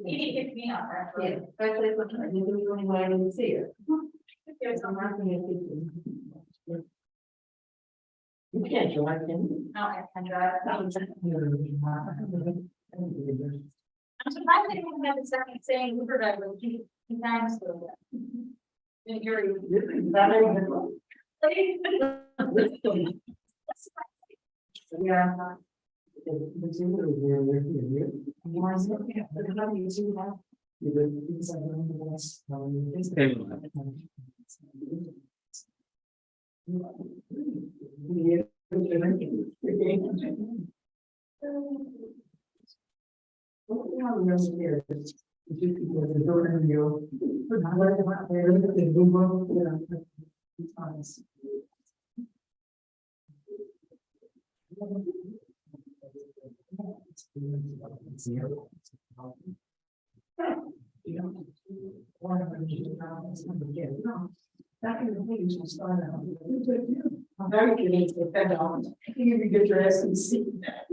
He picked me up, actually. Yeah, especially if you're doing what I didn't see it. There's I'm some, not gonna keep it. You can't join, can you? no, I can drive. I'm surprised they didn't have a second saying Uber driver, he times so. Didn't hear you. Yeah. The two are there, you want to look at, but how do you do that? You would, it's like, I'm very curious to depend on, I think if you get your ass and see that.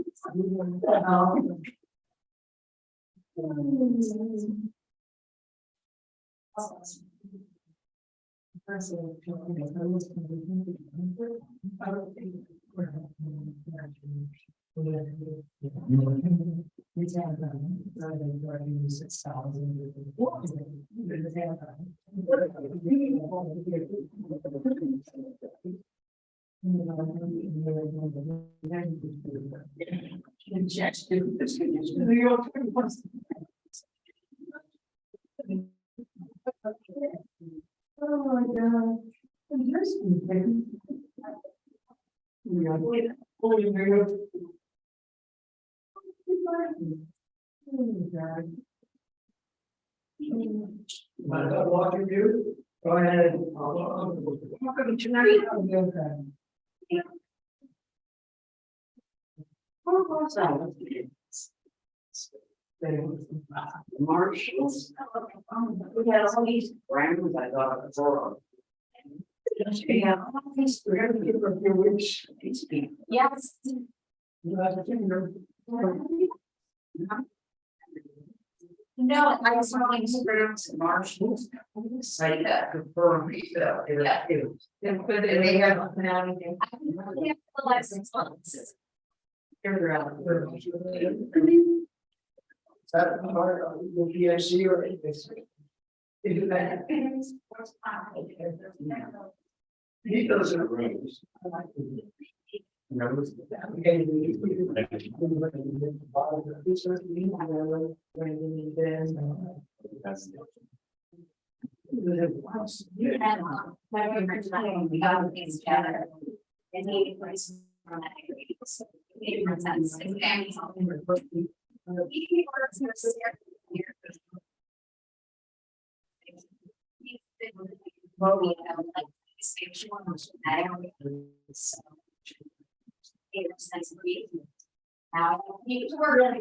Oh my God. Mind if I walk with you? Go ahead. Welcome tonight. Marshals. We had all these brands I got before. Yeah, all these brands from your wish. Yes. No, I was only experienced Marshals. Say that confirm refill. And they have now. the license months. Figure out. Is that part of the PSC or anything? He doesn't rooms. We got things together. And he was from that area. So it makes sense. And he works in a certain year. Well, we have like station was so it was nice to meet you. Now you were really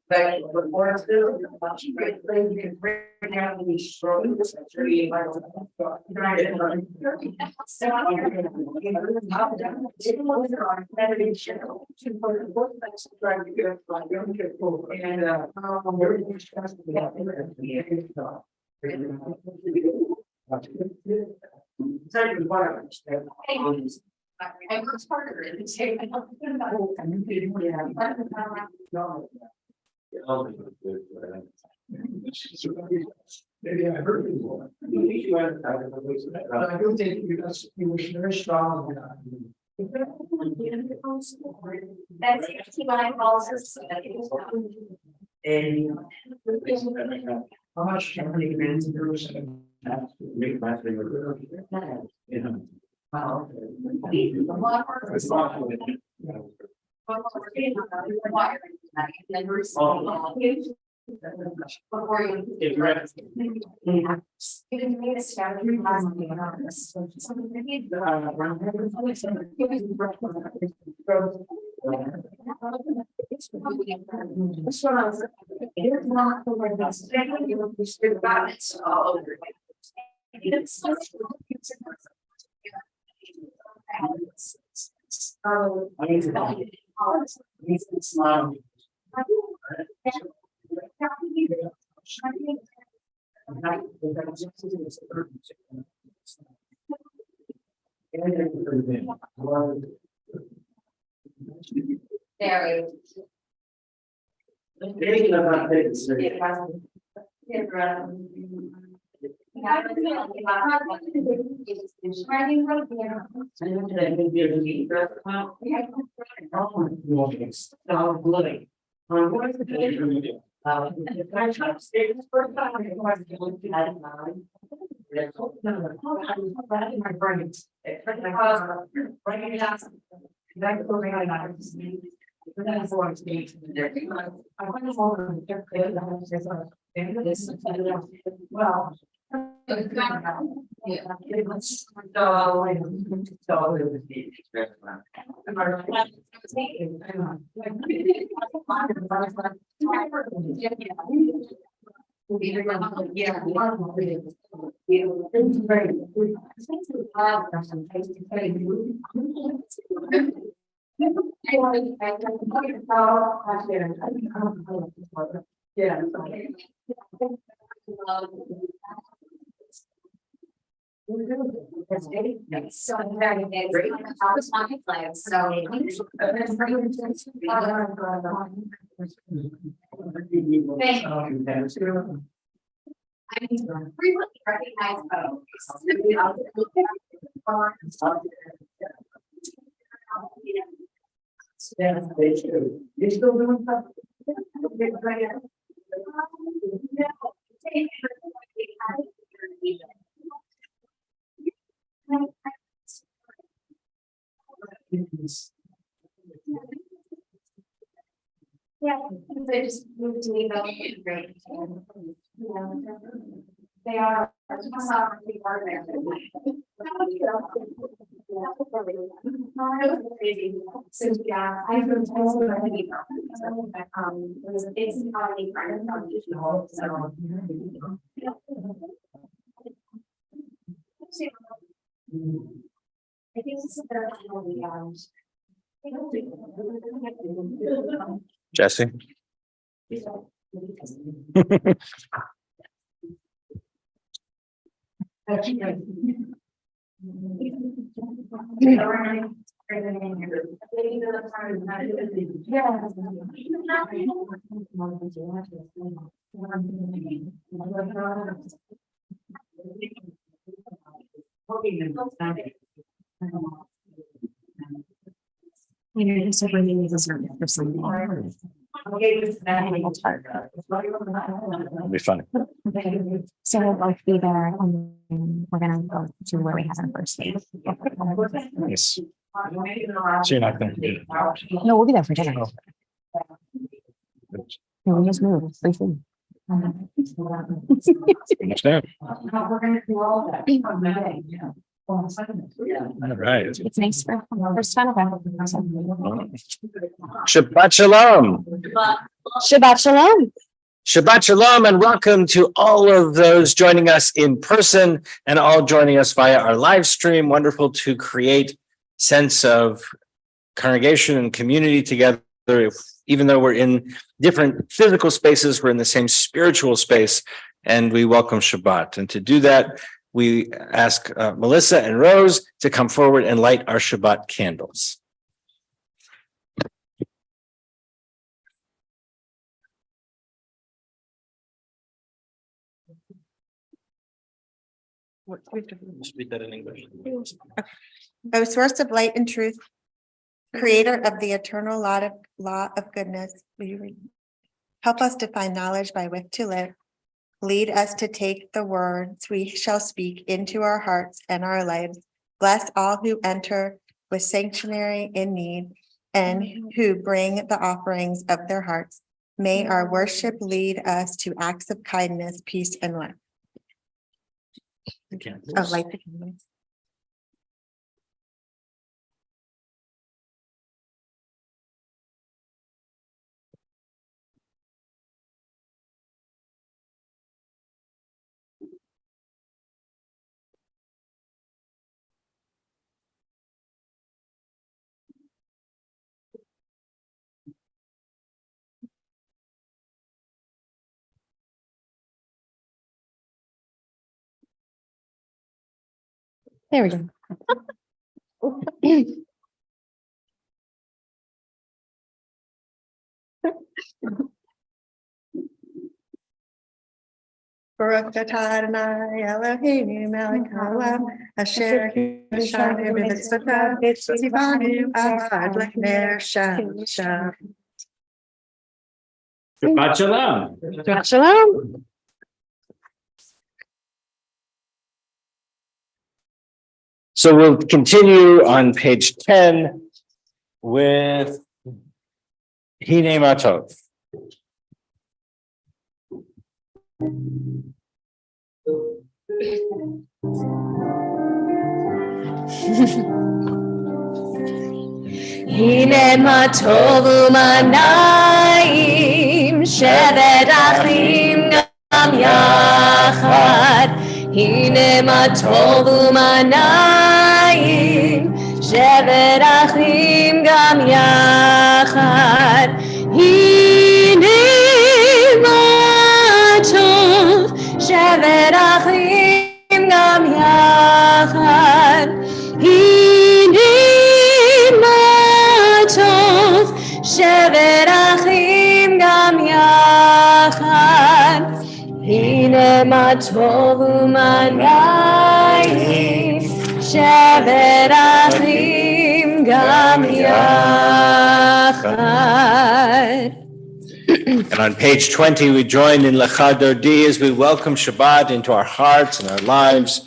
But before it's due, great thing you can bring down these strokes. I worked harder in the same. Maybe I heard you more. I do think you were very strong. That's my calls. And how much, how many grants there was? Make last thing. Wow. Before you. Even me, it's scary. Very. Well. So I'm very great. I was on my plans, so. I frequently recognize You're still doing stuff? Yeah, they just moved to me about great. They are. So yeah, I've been told that it's already part of I think this is their Jesse. It'll be funny. So we'll both be there and we're gonna go to where we have our first date. Yes. So you're not going to. No, we'll be there for dinner. No, we just moved briefly. Understand? We're gonna do all that. All right. It's nice for first time I've ever been. Shabbat Shalom. Shabbat Shalom. Shabbat Shalom and welcome to all of those joining us in person and all joining us via our live stream. Wonderful to create sense of congregation and community together. Even though we're in different physical spaces, we're in the same spiritual space, and we welcome Shabbat. And to do that, we ask Melissa and Rose to come forward and light our Shabbat candles. Just read that in English. O source of light and truth, creator of the eternal law of goodness, will you read? Help us to find knowledge by which to live. Lead us to take the words we shall speak into our hearts and our lives. Bless all who enter with sanctuary in need and who bring the offerings of their hearts. May our worship lead us to acts of kindness, peace, and love. Oh, light the candles. There we go. Baruch atah Adonai Eloheinu melech haolam asher kishanu b'mitzvotav tzivanu avad l'chner Shabbat. Shabbat shalom. Shabbat shalom. So we'll continue on page 10 with Hine Matov. הנה מה טוב ומה נעים, שבת אחים גם יחד. הנה מה טוב ומה נעים, שבת אחים גם יחד. הנה מה טוב, שבת אחים גם יחד. הנה שבת אחים גם יחד, הנה מה טוב ומה נעים, שבת אחים גם יחד. And on page 20, we join in Lecha Dodi as we welcome Shabbat into our hearts and our lives.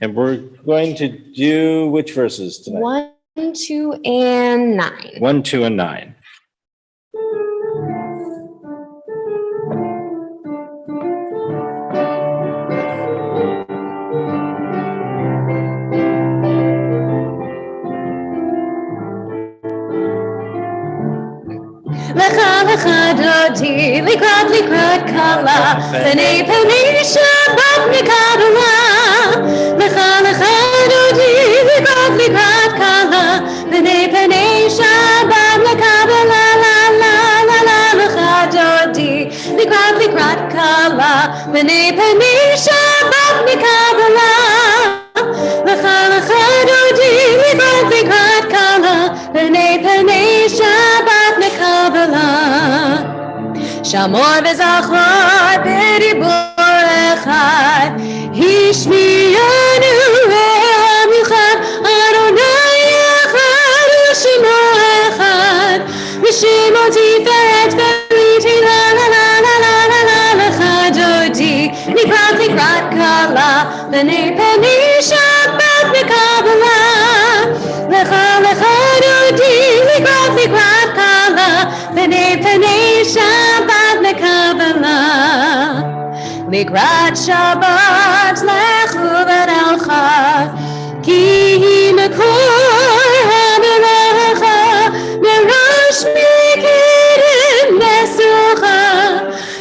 And we're going to do which verses tonight? 1, 2, and 9. 1, 2, and 9. לך לך דודי, לקראת קלה, פני פני שבת מקבלה. לך לך דודי, לקראת קלה, פני פני שבת מקבלה. לה לה לה לה לך דודי, לקראת קלה, פני פני שבת מקבלה. לך לך דודי, לקראת קלה, פני פני שבת מקבלה. שמור וזכור בדיבור אחד, השמיענו עם אחד, אדוני אחד ושמו אחד, ושמו תפארת וריתי לה לה לה לה לה לה לה לך דודי, לקראת קלה, פני פני שבת מקבלה. לך לך דודי, לקראת קלה, פני פני שבת מקבלה. לקראת שבת לכו ונלכה, כי היא מקור המלאכה, מראש מקדם נסוכה.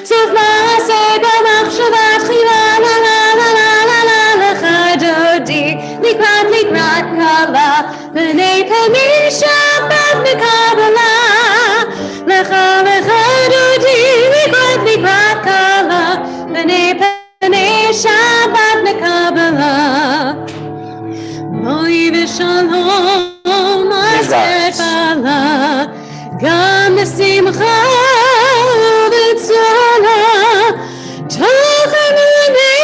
סוף מעשה במחשבה תחילה, לה לה לה לה לה לה לך דודי, לקראת קלה, פני פני שבת מקבלה. לך לך דודי, לקראת קלה, פני פני שבת מקבלה. בואי ושלום עטרת בעלה, גם בשמחה ובצהלה, תוכן עיני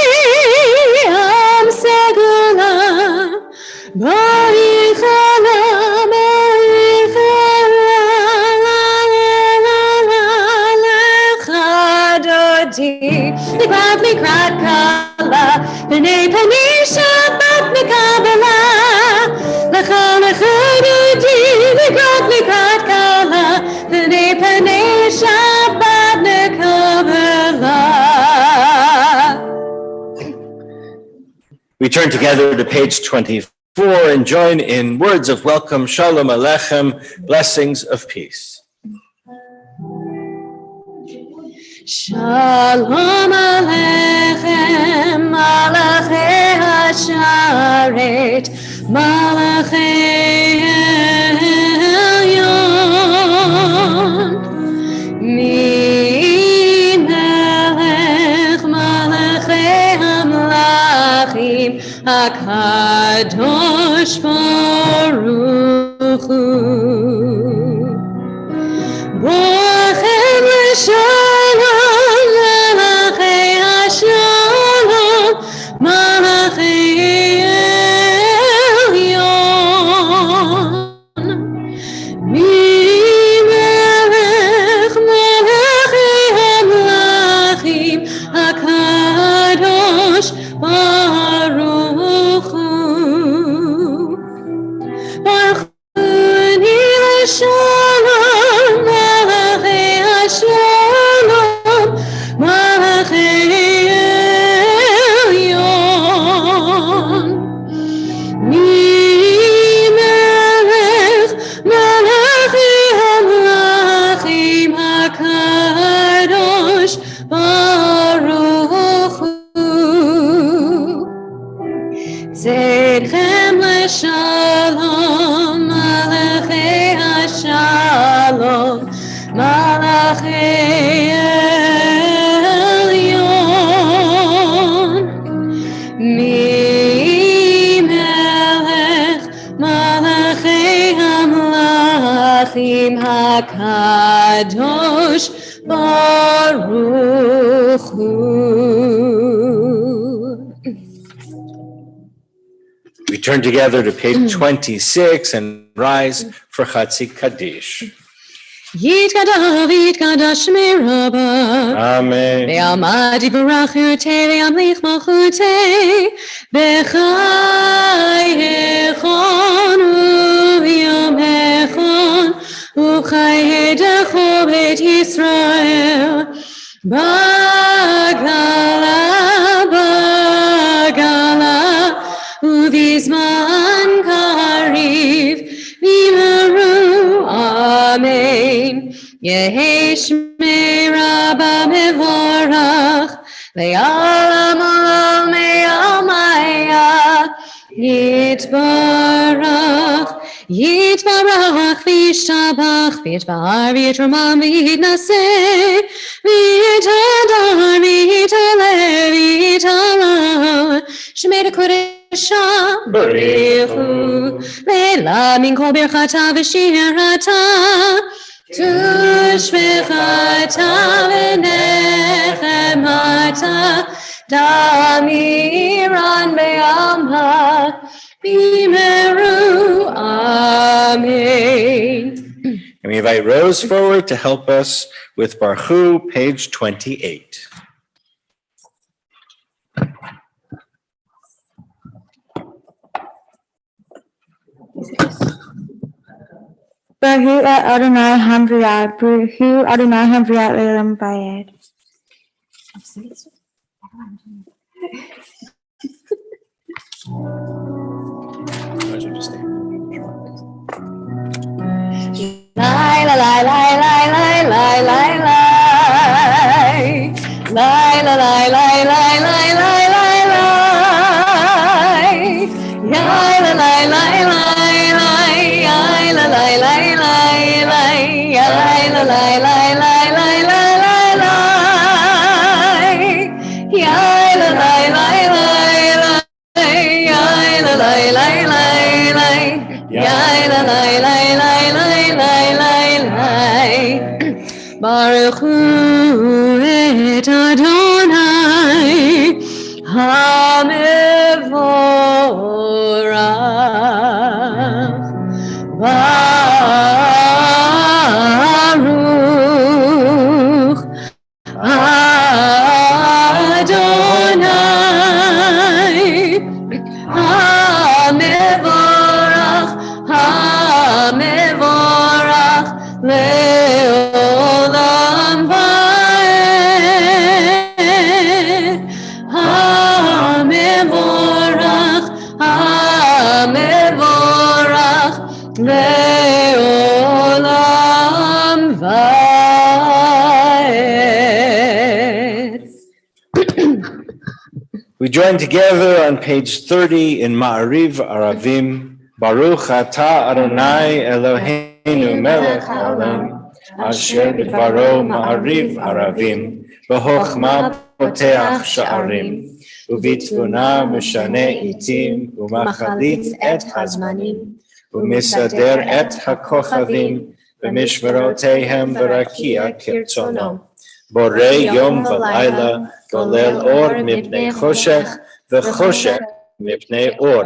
עם סגולה. בואי חלה, בואי חלה, לה לה לה לה לך דודי, לקראת קלה, פני פני שבת מקבלה. לך לך דודי, turn together to page 24 and join in words of welcome. Shalom Aleichem, blessings of peace. Shalom Aleichem, Malachei Hasharet, Malachei Elyon, Mi Melech Malachei Hamlachim, HaKadosh Baruch Hu. Boachem l'shalom, Malachei Hashalom, Malachei Elyon. Mi melech malachei hamlachim, HaKadosh Baruch Hu. Baruch Hu ni l'shalom, Malachei Hashalom, Malachei Elyon. Mi melech malachei hamlachim, HaKadosh Baruch Hu. Tzedchem l'shalom, Malachei Hashalom, Malachei Elyon. Mi melech malachei hamlachim, HaKadosh Baruch Hu. We turn together to page 26 and rise for Chatzik Kaddish. Yitkadav, Yitkadash Mirabah. Amen. Ve'amadi barachute, ve'amlich malchute, b'chai echon, u'yom echon, u'chai hedecho bet Yisrael, bagala, bagala, u'vizman kariv, v'maru, amen. Yehi shmei rabba mevorach, ve'alam olam me'amaya, yitbarach, yitbarach, v'yishtabach, v'yitbar, v'yitramam, v'yitnaseh, v'yitadar, v'yitaleh, v'yitaleh, shmei dekodesha, barichu, ve'la min kol birchata v'shirata, Tushmechata v'nechemata, damiran be'amha, bimeru, amen. And we invite Rose forward to help us with Baruch, page 28. Baruch Adonai Hamvriyad, Baruch Adonai Hamvriyad Le'olam Vayed. Lai la lai lai lai lai lai lai lai lai la lai lai lai lai lai lai lai yai la lai lai lai lai yai la lai lai lai lai yai la lai lai lai lai lai lai lai yai la lai lai lai lai yai la lai lai lai lai yai la lai lai lai lai lai lai lai Baruch Hu et Adonai HaMevorach Baruch Adonai HaMevorach HaMevorach Le'olam Vayed לעולם ועד. We join together on page 30 in Ma'ariv Aravim. Baruch atah Adonai Eloheinu melech haolam, asher bidvaro Ma'ariv Aravim, v'chochma poteach sha'arim, uvitvuna mishane itim, umachalitz et hazmanim, umisader et hakochavim, v'mishmerotehem b'rakia kirtzono. Borei yom v'layla, golel or mipnei choshech, v'choshech mipnei or.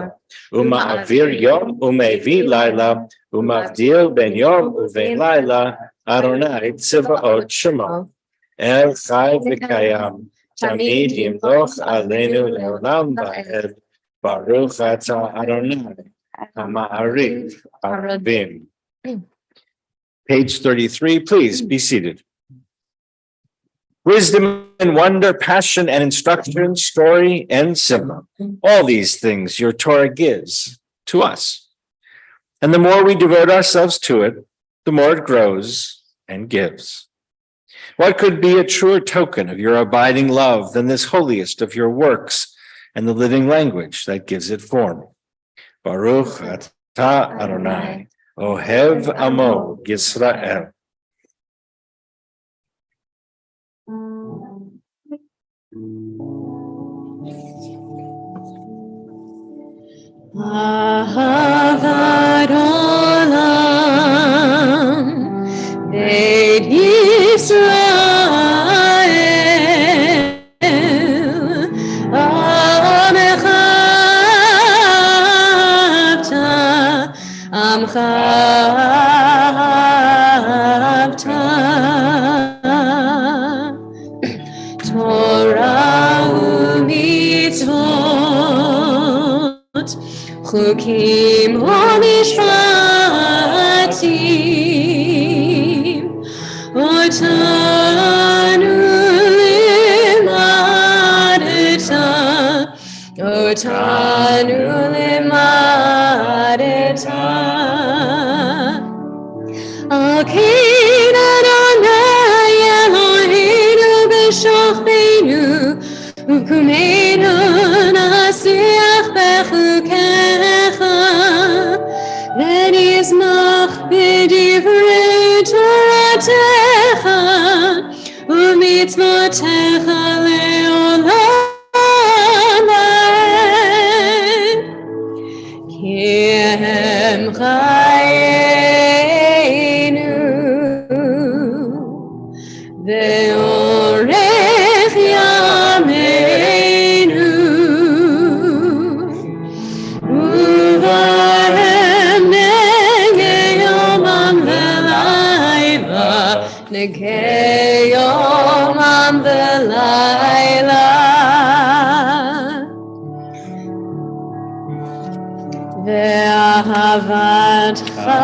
Uma'avir yom u'mevi layla, u'mavdil ben yom u'ven layla, Adonai tziva'ot shemo. El chai v'kayam, tamid yimloch aleinu le'olam va'ed, Baruch atah Adonai, ha'ma'ariv aravim. Page 33, please be seated. Wisdom and wonder, passion and instruction, story and symbol. All these things your Torah gives to us. And the more we devote ourselves to it, the more it grows and gives. What could be a truer token of your abiding love than this holiest of your works and the living language that gives it form? Baruch atah Adonai, Ohev Amo Yisrael. Ahavat olam, Beit Yisrael, Amecha Amcha Torah u'mitzvot, Chukim u'mishpatim, Otanu limadeta, Akein Adonai Eloheinu b'shochbeinu, U'kumeinu nasiach bechukecha, V'nizmach b'divrei Toratecha, U'mitzvotecha le'olam va'ed. Ki hem chayenu, ve'orech yameinu, uvahem negei yomam ve'layla, negei yomam ve'layla. Ve'ahavatcha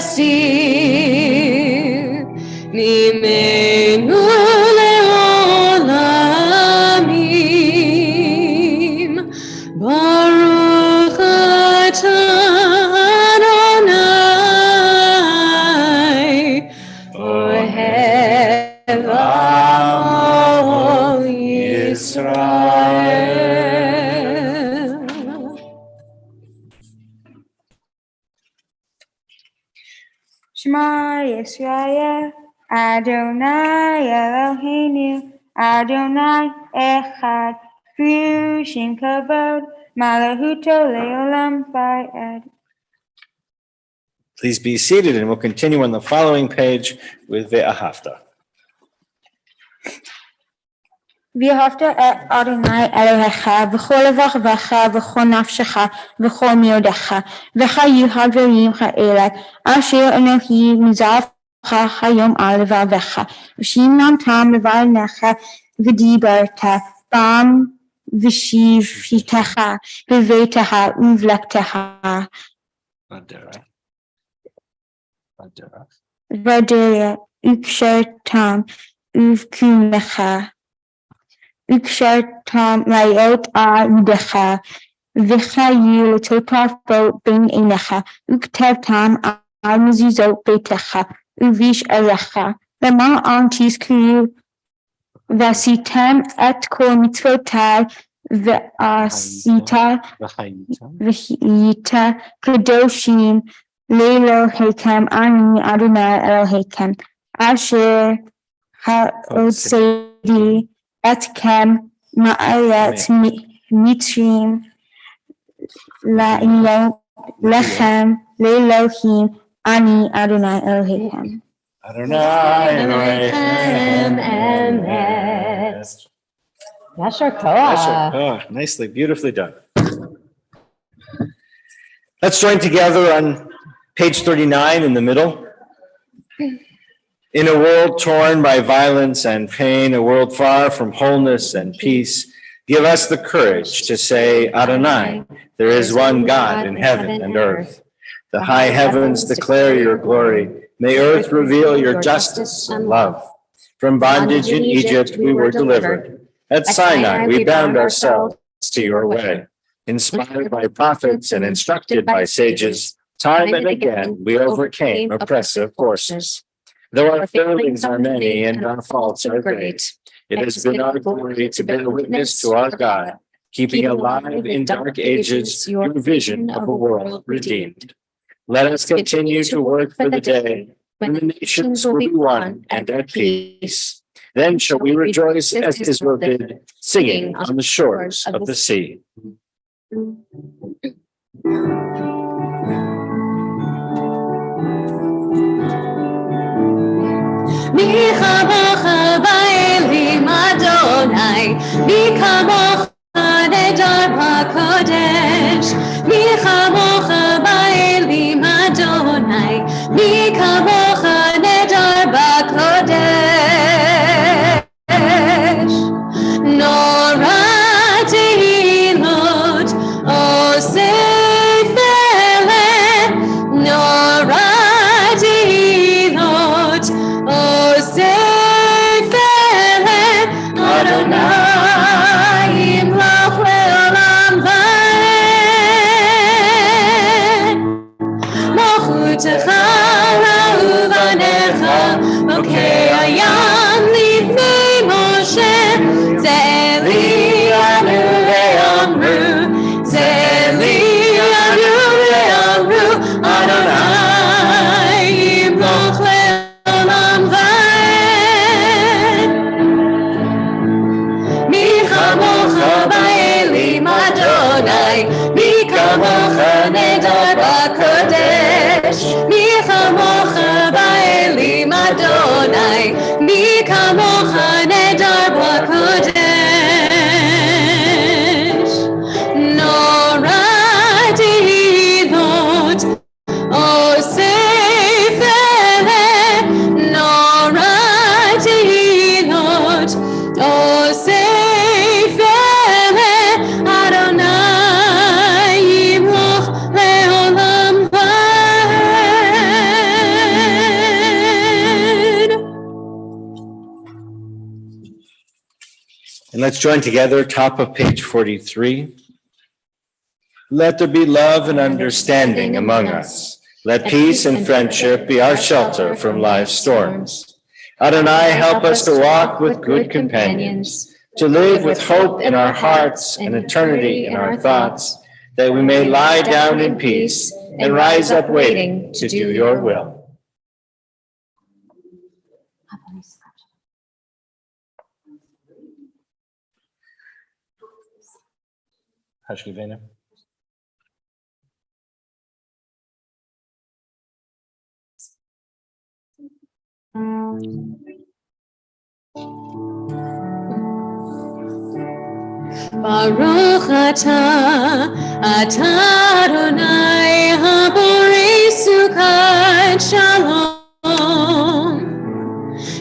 tasir mimenu le'olamim. Baruch atah Adonai, Ohev Amo Yisrael. Shema Yisrael, Adonai Eloheinu, Adonai Echad, Shin Kavod, Malahuto Leolam Va'ed. Please be seated and we'll continue on the following page with Ve'ahavta. ואהבת את אדוני אלוהיך בכל לבבך ובכל נפשך ובכל מאודך, וחיו הדברים האלה אשר אנוכי מצווך היום על לבבך, ושמרתם לבניך ודיברת בם ושבתך בביתך ובלכתך בדרך וקשרתם ובקומך וקשרתם להיות על ידך וחיי לטוטפו בין עיניך, וכתבתם על מזוזות ביתך ובשעריך, למען תזכרו ועשיתם את כל מצוותיי ועשית והיית קדושים לאלוהיכם, אני אדוני אלוהיכם, אשר הוצאתי אתכם מארץ מצרים להיות לכם לאלוהים, אני אדוני אלוהיכם. Elohim emet. Yasher koach. Nicely, beautifully done. Let's join together on page 39 in the middle. In a world torn by violence and pain, a world far from wholeness and peace, give us the courage to say, Adonai, there is one God in heaven and earth. The high heavens declare your glory. May earth reveal your justice and love. From bondage in Egypt we were delivered. At Sinai we bound ourselves to your way. Inspired by prophets and instructed by sages, time and again we overcame oppressive forces. Though our failings are many and our faults are great, it has been our glory to bear witness to our God, keeping alive in dark ages your vision of a world redeemed. Let us continue to work for the day when the nations will be one and at peace. Then shall we rejoice as Israel did, singing on the shores of the sea. Mi chamocha ba'elim Adonai, mi kamocha nedar b'kodesh. Mi chamocha ba'elim Adonai, mi kamocha nedar b'kodesh. Nora tehilot osef eleh, Nora tehilot osef eleh, Adonai yimloch le'olam va'ed. Mochutecha la'uvanecha, okei hayam livnei Moshe, Zeli anu ve'amru, Zeli anu ve'amru, Adonai yimloch le'olam va'ed. Mi chamocha ba'elim Adonai, mi kamocha nedar b'kodesh. Mi chamocha ba'elim Adonai, mi kamocha nedar b'kodesh. Nora tehilot osef eleh, Nora tehilot osef eleh, Adonai yimloch le'olam va'ed. And let's join together, top of page 43. Let there be love and understanding among us. Let peace and friendship be our shelter from life's storms. Adonai, help us to walk with good companions, to live with hope in our hearts and eternity in our thoughts, that we may lie down in peace and rise up waiting to do your will. Hashkivena. Baruch atah Adonai haborei sukat shalom.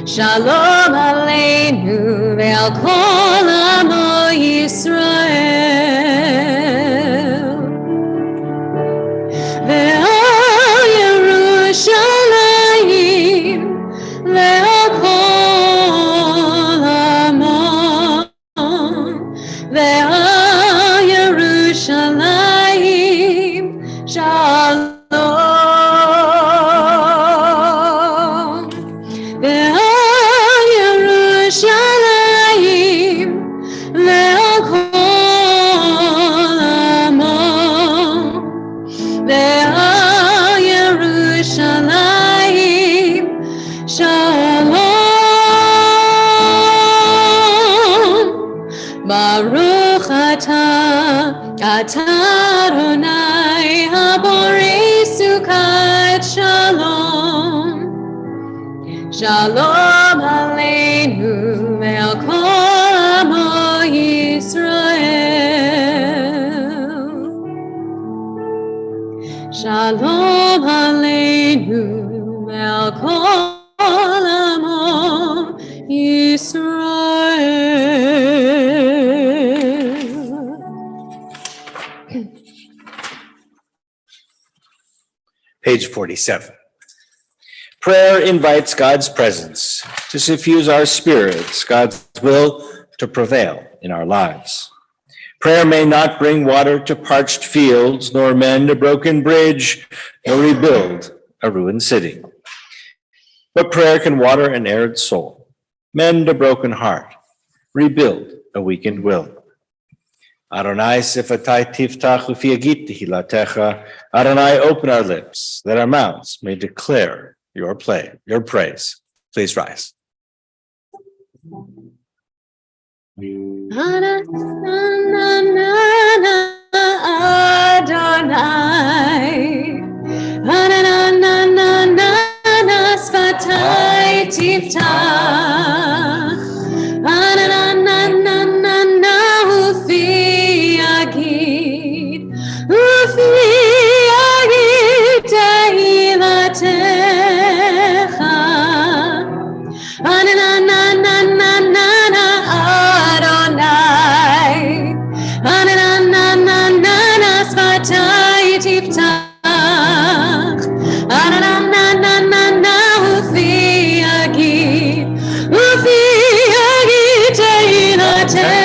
Shalom aleinu ve'al kol amo Yisrael. Ve'al Yerushalayim ve'al kol amo, ve'al Yerushalayim Ve'al Yerushalayim Shalom. Baruch atah Adonai haborei sukat shalom. Shalom aleinu ve'al kol amo Yisrael. Shalom aleinu ve'al kol amo Yisrael. Page 47. Prayer invites God's presence to suffuse our spirits, God's will to prevail in our lives. Prayer may not bring water to parched fields, nor mend a broken bridge, nor rebuild a ruined city. But prayer can water an arid soul, mend a broken heart, rebuild a weakened will. Adonai sifatai tiftach ufi agit tehilatecha. Adonai, open our lips, that our mouths may declare your praise. Please rise. Adonai, sfatai tiftach, ufi agid tehilatecha. Adonai, sfatai tiftach, ufi agid tehilatecha.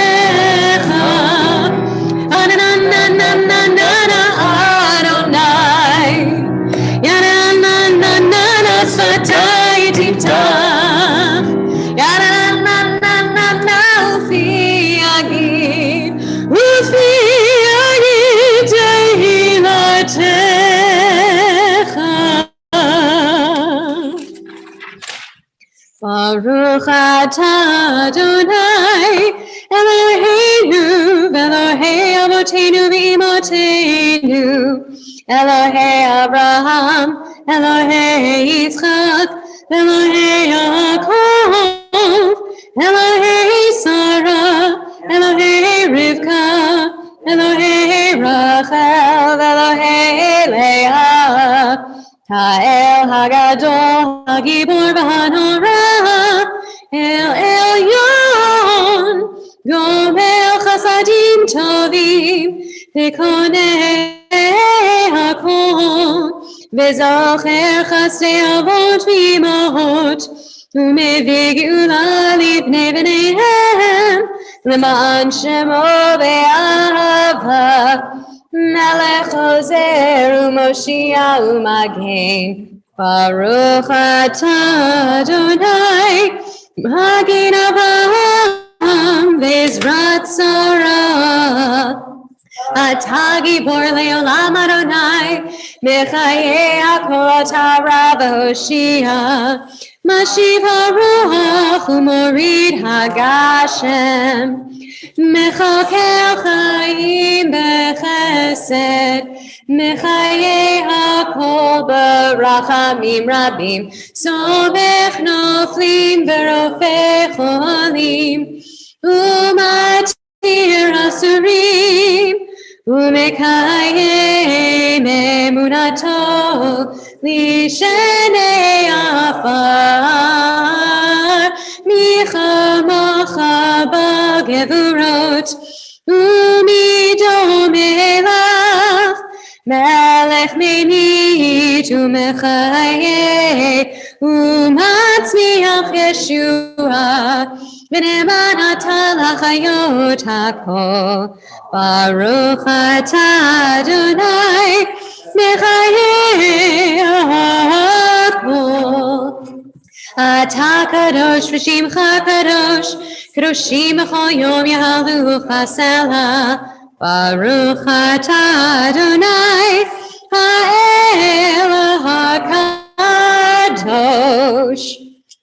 Adonai, sfatai tiftach, ufi agid tehilatecha. Baruch atah Adonai Eloheinu v'Elohei Avotenu v'Imotenu, Elohei Abraham, Elohei Yitzchak, Elohei Yaakov, Elohei Sarah, Elohei Rivka, Elohei Rachel, Elohei Leah, Ha'el Hagadol, Hagibor v'Hanora, El Elyon, Gomel Chasadim Tovim, V'konei Hakol, V'zocher Chasdei Avot v'Imahot, U'mevii Geula Livnei B'neihem, L'ma'an Shemo Be'ahava, Melech Ozer U'Moshia U'Magen. Baruch atah Adonai, Magen Avraham v'Ezrat Sarah. Atah Gibor Le'olam Adonai, Mechayei Hakol Hara v'Hoshia. Mashiv HaRuach U'Morid HaGashem. Mechakel Chaim b'Chesed, Mechayei Hakol b'Rachamim Rabim, Somech Noflim b'Rofei Cholim, U'Matir Asurim, U'Mekayem Emunato Lishenei Afar, Michamacha b'Gevurot, U'Midom Elach, Melech Menit U'Mechayeh, U'Matzmiach Yeshua, V'ne'eman atah l'chayot hakol. Baruch atah Adonai, Mechayeh hakol. Atah kadosh v'shimcha kadosh, kadoshim b'chol yom yahalucha selah. Baruch atah Adonai,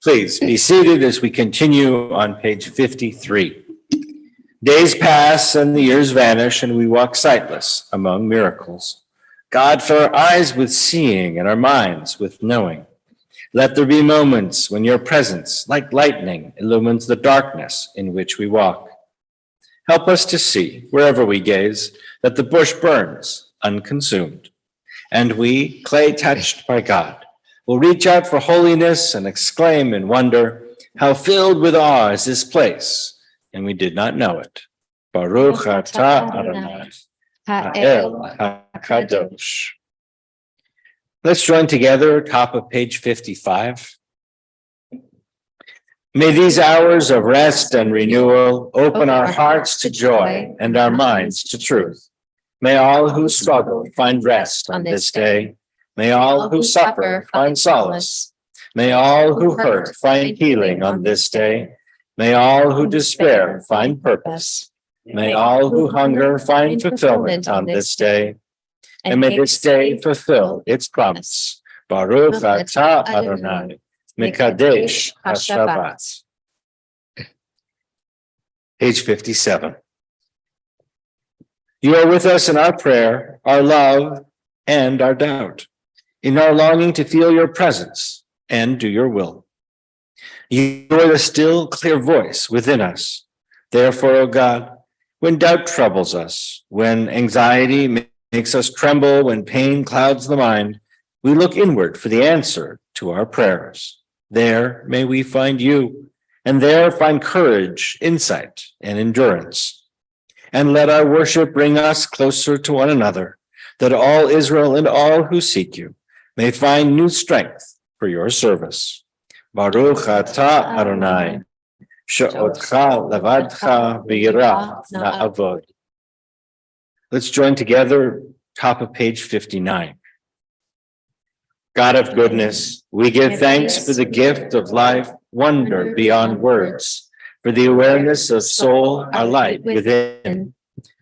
Please be seated as we continue on page 53. Days pass and the years vanish and we walk sightless among miracles. God, fill our eyes with seeing and our minds with knowing. Let there be moments when your presence, like lightning, illumines the darkness in which we walk. Help us to see, wherever we gaze, that the bush burns unconsumed. And we, clay touched by God, will reach out for holiness and exclaim in wonder, how filled with awe is this place, and we did not know it. Baruch atah Adonai, Ha'el HaKadosh. Let's join together, top of page 55. May these hours of rest and renewal open our hearts to joy and our minds to truth. May all who struggle find rest on this day. May all who suffer find solace. May all who hurt find healing on this day. May all who despair find purpose. May all who hunger find fulfillment on this day. And may this day fulfill its promise. Baruch atah Adonai, Mekadesh HaShabbat. Page 57. You are with us in our prayer, our love, and our doubt, in our longing to feel your presence and do your will. You are the still, clear voice within us. Therefore, O God, when doubt troubles us, when anxiety makes us tremble, when pain clouds the mind, we look inward for the answer to our prayers. There may we find you, and there find courage, insight, and endurance. And let our worship bring us closer to one another, that all Israel and all who seek you may find new strength for your service. Baruch atah Adonai, she'otcha levadcha v'yirah na'avod. Let's join together, top of page 59. God of goodness, we give thanks for the gift of life, wonder beyond words, for the awareness of soul, our light within,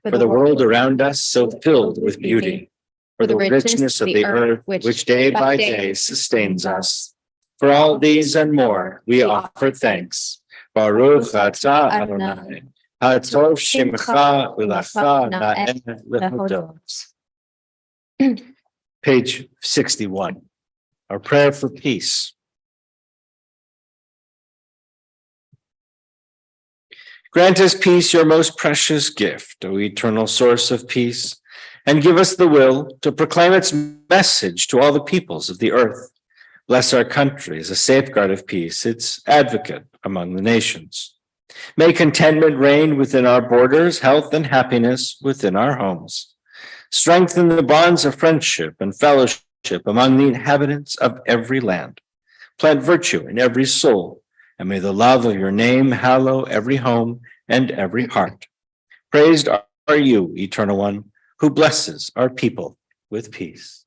for the world around us so filled with beauty, for the richness of the earth which day by day sustains us. For all these and more, we offer thanks. Baruch atah Adonai. Hatov Shimcha U'Lacha Na'eh Lehodot. Page 61. Our prayer for peace. Grant us peace, your most precious gift, O eternal source of peace, and give us the will to proclaim its message to all the peoples of the earth. Bless our country as a safeguard of peace, its advocate among the nations. May contentment reign within our borders, health and happiness within our homes. Strengthen the bonds of friendship and fellowship among the inhabitants of every land. Plant virtue in every soul, and may the love of your name hallow every home and every heart. Praised are you, Eternal One, who blesses our people with peace.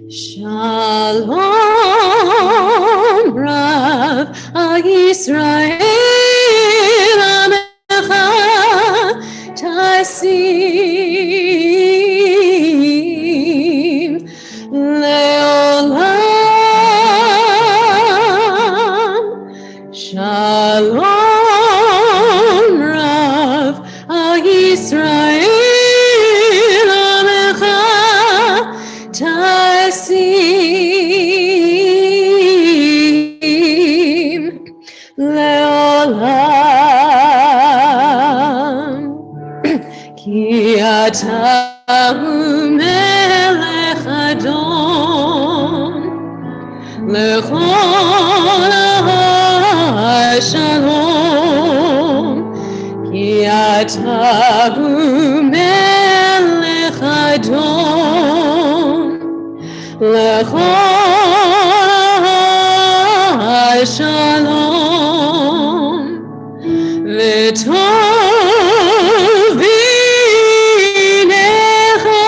Shalom Rav Yisrael Amecha Tasim Leolam. Shalom Rav Yisrael Amecha Tasim Leolam. Ki ata melech Adon lechol hashalom. Ki ata melech Adon lechol shalom v'tov binecha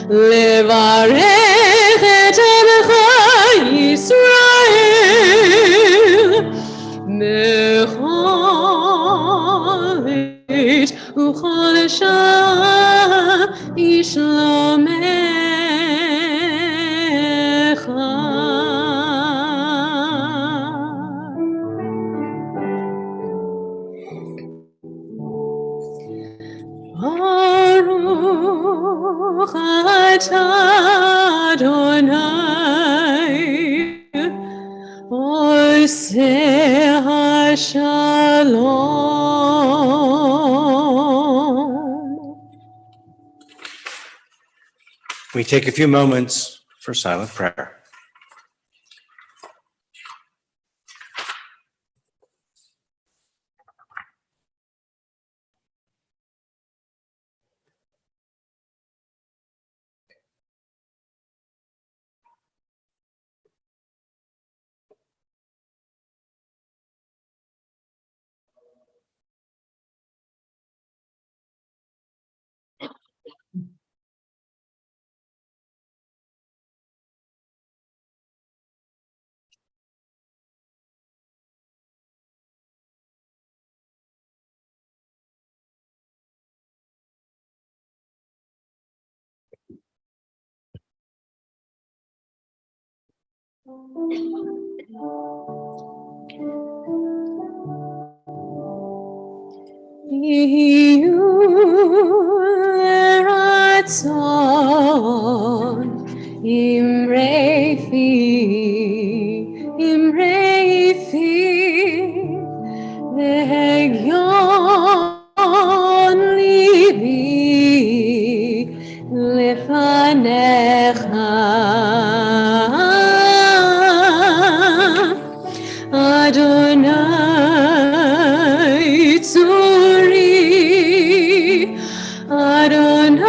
levarech et Amecha Yisrael bechol Dalit Uchol Shah Baruch atah Adonai Oseh HaShalom. We take a few moments for silent prayer. Ratzon Imrefi Vehegyon Libi Lefanecha Adonai Tzuri Adonai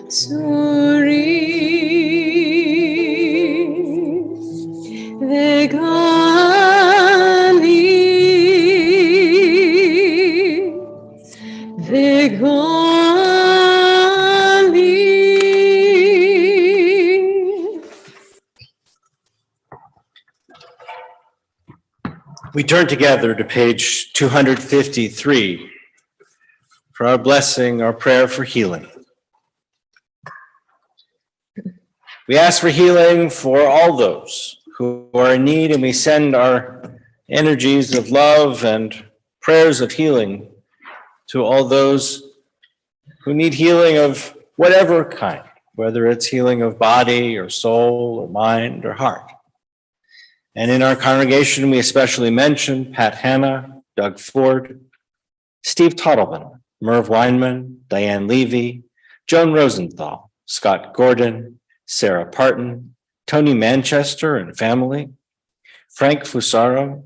Tzuri We turn together to page 253 for our blessing, our prayer for healing. We ask for healing for all those who are in need, and we send our energies of love and prayers of healing to all those who need healing of whatever kind, whether it's healing of body or soul or mind or heart. And in our congregation, we especially mention Pat Hanna, Doug Ford, Steve Tottleman, Merv Weinman, Diane Levy, Joan Rosenthal, Scott Gordon, Sarah Parton, Tony Manchester and family, Frank Fusaro,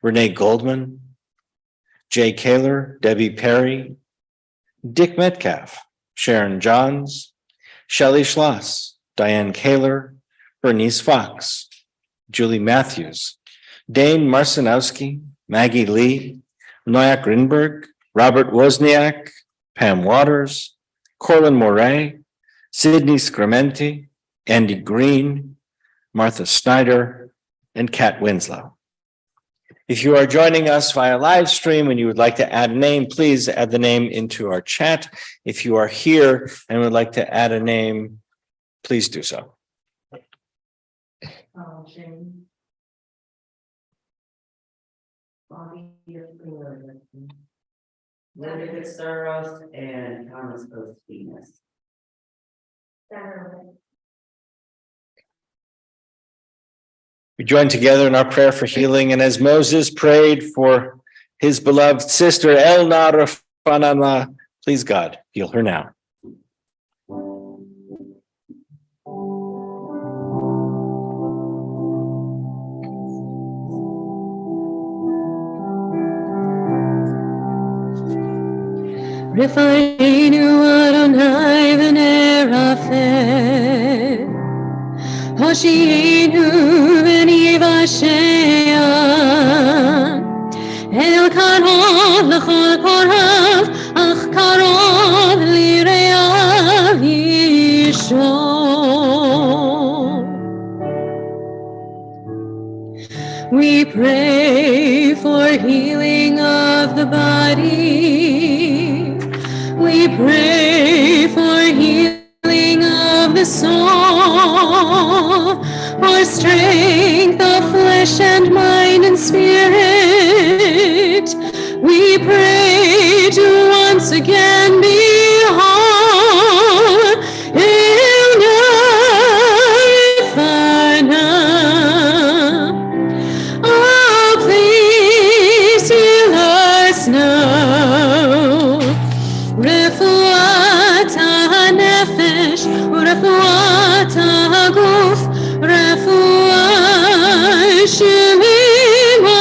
Renee Goldman, Jay Kaler, Debbie Perry, Dick Metcalf, Sharon Johns, Shelley Schloss, Diane Kaler, Bernice Fox, Julie Matthews, Dane Marcinowski, Maggie Lee, Noyak Grinberg, Robert Wozniak, Pam Waters, Corlin Moray, Sydney Scramenti, Andy Green, Martha Snyder, and Kat Winslow. If you are joining us via live stream and you would like to add a name, please add the name into our chat. If you are here and would like to add a name, please do so. Shane. Bobby, Linda Fitzgerald and Thomas Venus. We join together in our prayer for healing, and as Moses prayed for his beloved sister Elna Rafanana, please God, heal her now. Refainu Adonai v'nei Rapha, Hoshiinu v'nei Vashem, El karov l'chol korav, ach karov lireav yishon. We pray for healing of the body. We pray for healing of the soul, for strength of flesh and mind and spirit. We pray to once again be whole. Oh, please heal us now. Refuat ha-nefesh, refuat ha-guf, refuat shlema.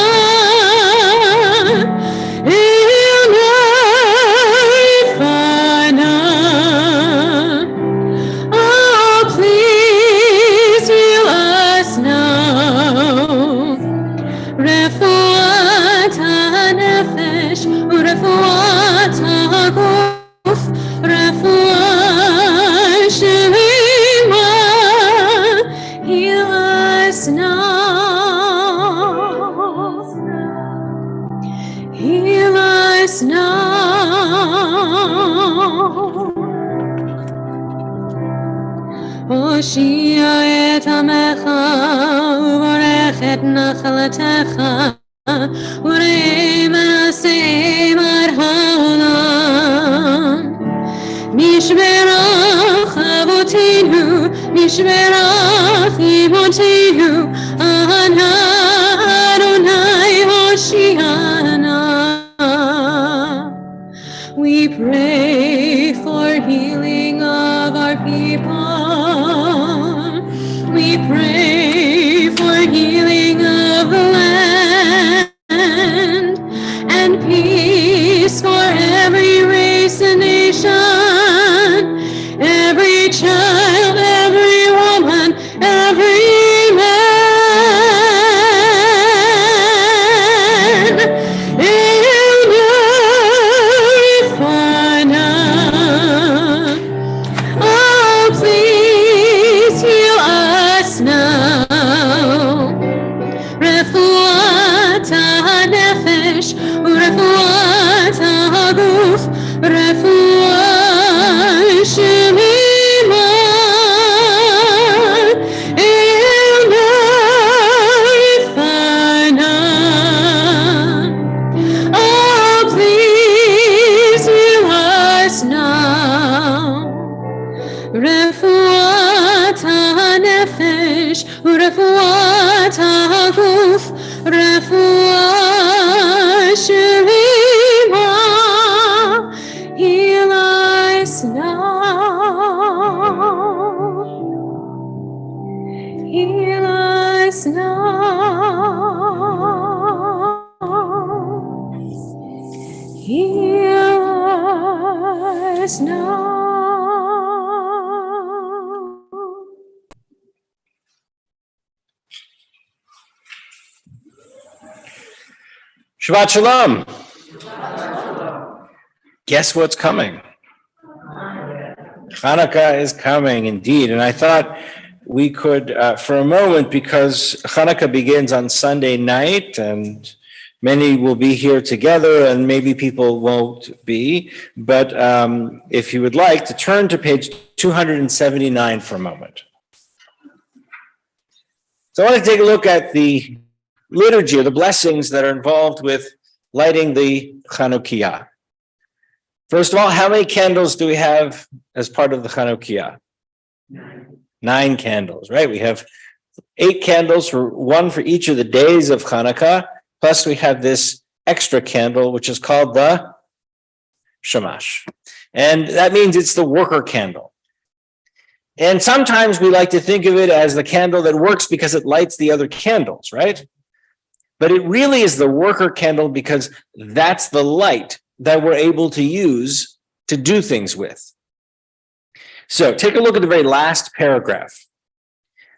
Oh, please heal us now. Refuat ha-nefesh, refuat ha-guf, refuat shlema. Heal us now. Heal us now. הושיע את עמך וברך את נחלתך וראה מעשה מר העולם. נשברך אבותינו, נשברך אמותינו, אדוני הושיענה. We pray for healing of our people. We pray for healing of the land and peace for every race and nation, every child, every woman, every man. Oh, please heal us now. Refuat ha-nefesh, refuat ha-guf, refuat shlema. Oh, please heal us now. Refuat ha-nefesh, refuat ha-guf, refuat shlema. Heal us now. Heal us now. Heal us now. Shabbat Shalom. Guess what's coming? Hanukkah is coming indeed. And I thought we could, for a moment, because Hanukkah begins on Sunday night and many will be here together and maybe people won't be. But if you would like to turn to page 279 for a moment. So I want to take a look at the liturgy or the blessings that are involved with lighting the Chanukiah. First of all, how many candles do we have as part of the Chanukiah? 9 candles, right? We have 8 candles, one for each of the days of Hanukkah, plus we have this extra candle, which is called the Shamash. And that means it's the worker candle. And sometimes we like to think of it as the candle that works because it lights the other candles, right? But it really is the worker candle because that's the light that we're able to use to do things with. So take a look at the very last paragraph,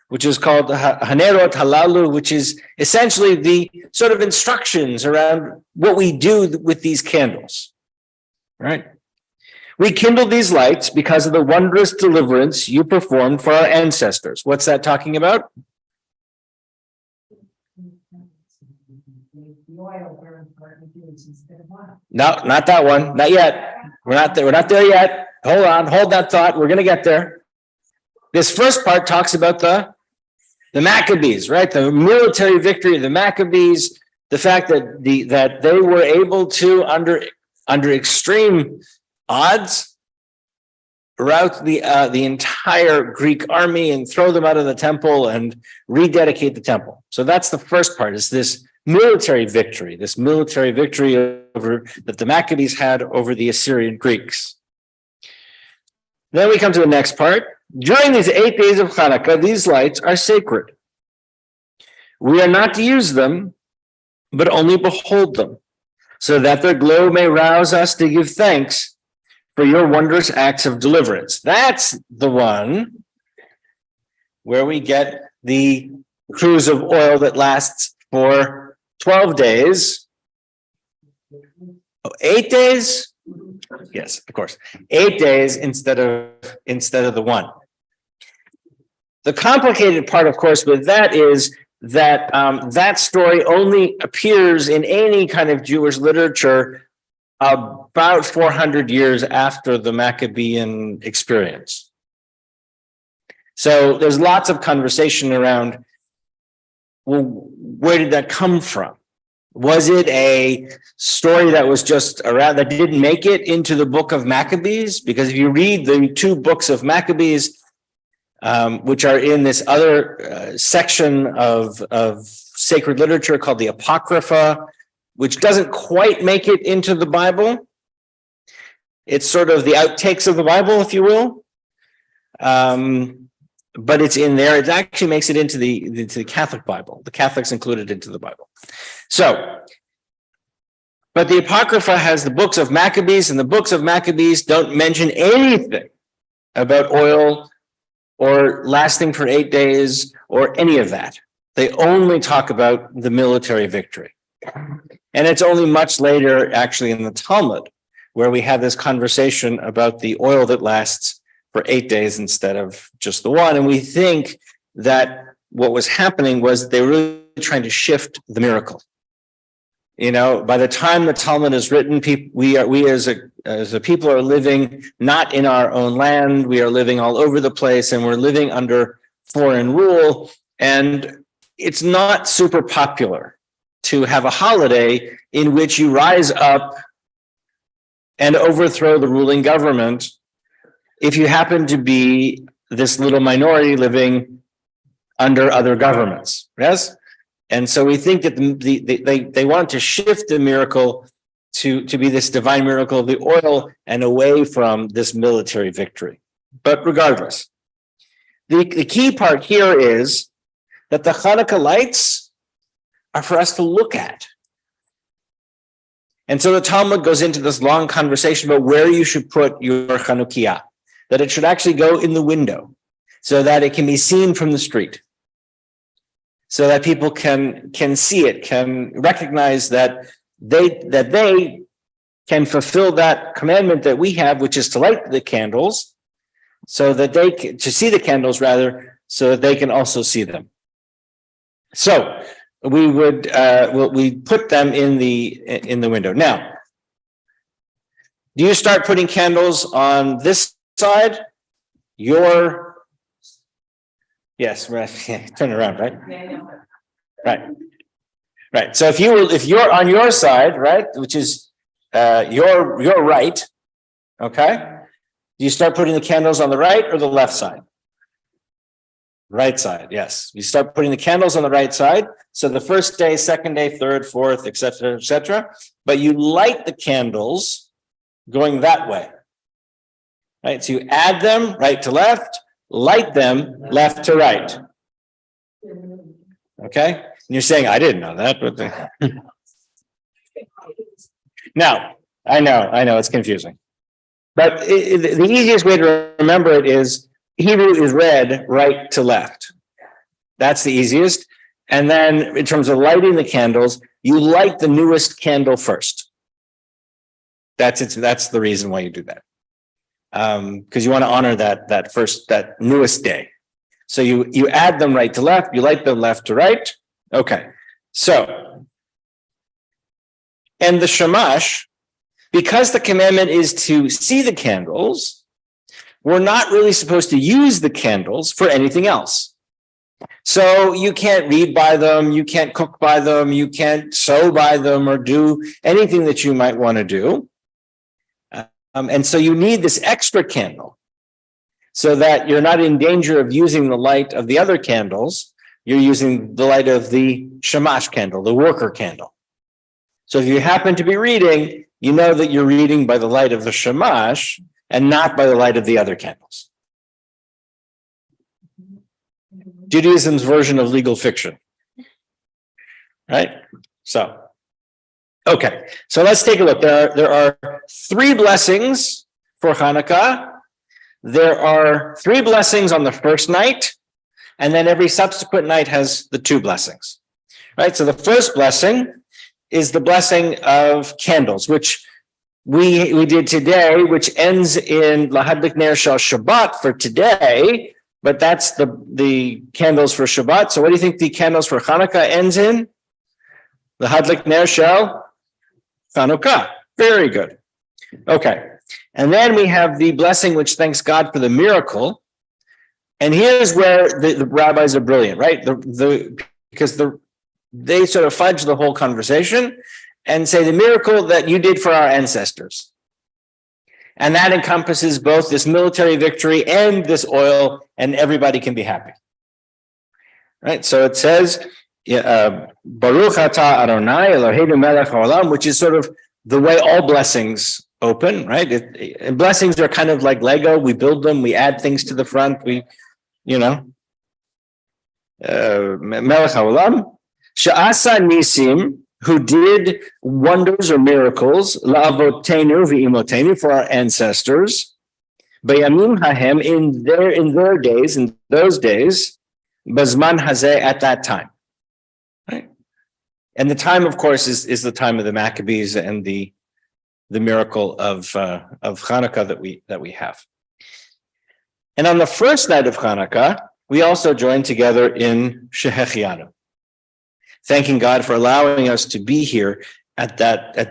which is called Hanerot Halalu, which is essentially the sort of instructions around what we do with these candles, right? We kindle these lights because of the wondrous deliverance you performed for our ancestors. What's that talking about? No, not that one. Not yet. We're not there. We're not there yet. Hold on. Hold that thought. We're going to get there. This first part talks about the Maccabees, right? The military victory of the Maccabees, the fact that that they were able to, under extreme odds, rout the entire Greek army and throw them out of the temple and rededicate the temple. So that's the first part, is this military victory over that the Maccabees had over the Assyrian Greeks. Then we come to the next part. During these 8 days of Hanukkah, these lights are sacred. We are not to use them, but only behold them, so that their glow may rouse us to give thanks for your wondrous acts of deliverance. That's the one where we get the cruse of oil that lasts for 12 days. 8 days? Yes, of course. 8 days instead of the one. The complicated part, of course, with that is that that story only appears in any kind of Jewish literature about 400 years after the Maccabean experience. So there's lots of conversation around, well, where did that come from? Was it a story that was just around, that didn't make it into the book of Maccabees? Because if you read the 2 books of Maccabees, which are in this other section of sacred literature called the Apocrypha, which doesn't quite make it into the Bible. It's sort of the outtakes of the Bible, if you will. But it's in there. It actually makes it into the Catholic Bible. The Catholics include it into the Bible. So, but the Apocrypha has the books of Maccabees, and the books of Maccabees don't mention anything about oil or lasting for 8 days or any of that. They only talk about the military victory. And it's only much later, actually, in the Talmud, where we have this conversation about the oil that lasts for 8 days instead of just the one. And we think that what was happening was they were really trying to shift the miracle. You know, by the time the Talmud is written, we as a people are living not in our own land. We are living all over the place, and we're living under foreign rule. And it's not super popular to have a holiday in which you rise up and overthrow the ruling government if you happen to be this little minority living under other governments. Yes? And so we think that they want to shift the miracle to be this divine miracle of the oil and away from this military victory. But regardless, the key part here is that the Hanukkah lights are for us to look at. And so the Talmud goes into this long conversation about where you should put your Chanukiah, that it should actually go in the window so that it can be seen from the street, so that people can see it, can recognize that they can fulfill that commandment that we have, which is to light the candles, so that they can, to see the candles rather, so that they can also see them. So we would we put them in the window. Now, do you start putting candles on this side? Yes, right. Yeah, turn around, right? Right. So if you're on your side, right, which is your right, okay? Do you start putting the candles on the right or the left side? Right side, yes. You start putting the candles on the right side. So the first day, second day, third, fourth, etc., etc. But you light the candles going that way. Right? So you add them right to left, light them left to right. Okay? And you're saying, I didn't know that, but now, I know it's confusing. But the easiest way to remember it is Hebrew is read right to left. That's the easiest. And then in terms of lighting the candles, you light the newest candle first. That's the reason why you do that. Because you want to honor that newest day. So you add them right to left, you light them left to right. Okay. So and the shamash, because the commandment is to see the candles, we're not really supposed to use the candles for anything else. So you can't read by them, you can't cook by them, you can't sew by them or do anything that you might want to do. And so you need this extra candle so that you're not in danger of using the light of the other candles. You're using the light of the shamash candle, the worker candle. So if you happen to be reading, you know that you're reading by the light of the shamash and not by the light of the other candles. Judaism's version of legal fiction. Right? So, okay. So let's take a look. There are 3 blessings for Hanukkah. There are 3 blessings on the first night, and then every subsequent night has the 2 blessings. Right? So the first blessing is the blessing of candles, which we did today, which ends in Lahadlik Ner Shel Shabbat for today, but that's the candles for Shabbat. So what do you think the candles for Hanukkah ends in? Lahadlik Ner Shel Hanukkah. Very good. Okay. And then we have the blessing which thanks God for the miracle. And here's where the rabbis are brilliant, right? Because they sort of fudge the whole conversation and say the miracle that you did for our ancestors. And that encompasses both this military victory and this oil, and everybody can be happy. Right? So it says, Baruch atah Adonai Eloheinu melech haolam, which is sort of the way all blessings open, right? And blessings are kind of like Lego. We build them, we add things to the front, melech haolam. Sha'asa nisim, who did wonders or miracles, la'avotenu v'imotenu, for our ancestors, bayamim hahem, in their days, in those days, bazman hazeh, at that time. Right? And the time, of course, is the time of the Maccabees and the miracle of Hanukkah that we have. And on the first night of Hanukkah, we also join together in Shehechianu, thanking God for allowing us to be here at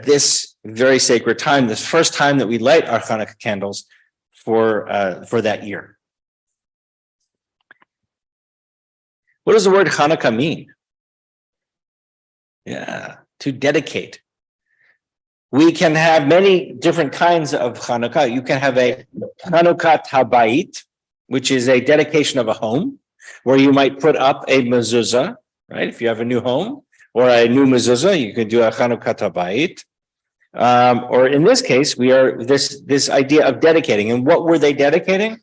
this very sacred time, this first time that we light our Hanukkah candles for that year. What does the word Hanukkah mean? Yeah, to dedicate. We can have many different kinds of Hanukkah. You can have a Hanukkah Habayit, which is a dedication of a home, where you might put up a mezuzah. Right? If you have a new home or a new mezuzah, you can do a Hanukkah Habayit. Or in this case, we are this idea of dedicating. And what were they dedicating?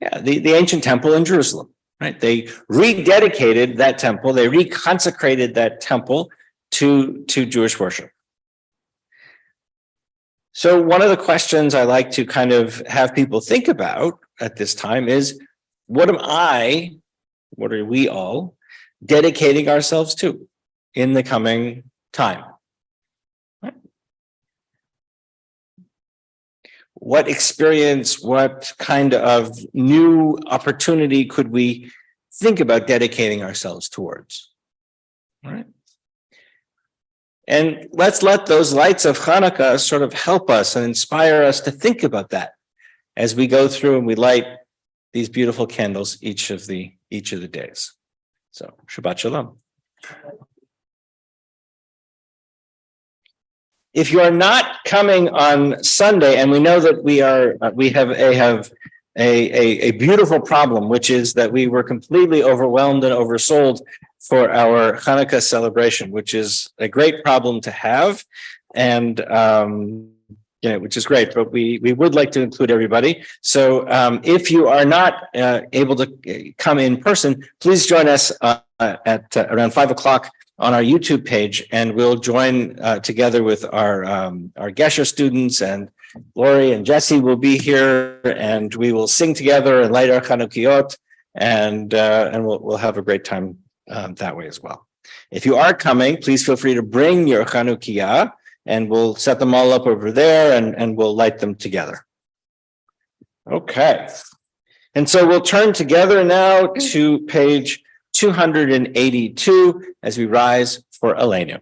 Yeah, the ancient temple in Jerusalem. Right? They rededicated that temple. They reconsecrated that temple to Jewish worship. So one of the questions I like to kind of have people think about at this time is, what are we all dedicating ourselves to in the coming time? Right? What experience, what kind of new opportunity could we think about dedicating ourselves towards? All right. And let's let those lights of Hanukkah sort of help us and inspire us to think about that as we go through and we light these beautiful candles each of the days. So Shabbat Shalom. If you are not coming on Sunday, and we know that we have a beautiful problem, which is that we were completely overwhelmed and oversold for our Hanukkah celebration, which is a great problem to have, and which is great. But we would like to include everybody. So if you are not able to come in person, please join us at around 5:00 on our YouTube page, and we'll join together with our Gesher students, and Lori and Jesse will be here, and we will sing together and light our Chanukiot, and we'll have a great time that way as well. If you are coming, please feel free to bring your Chanukiah, and we'll set them all up over there, and we'll light them together. Okay. And so we'll turn together now to page 282 as we rise for Aleinu.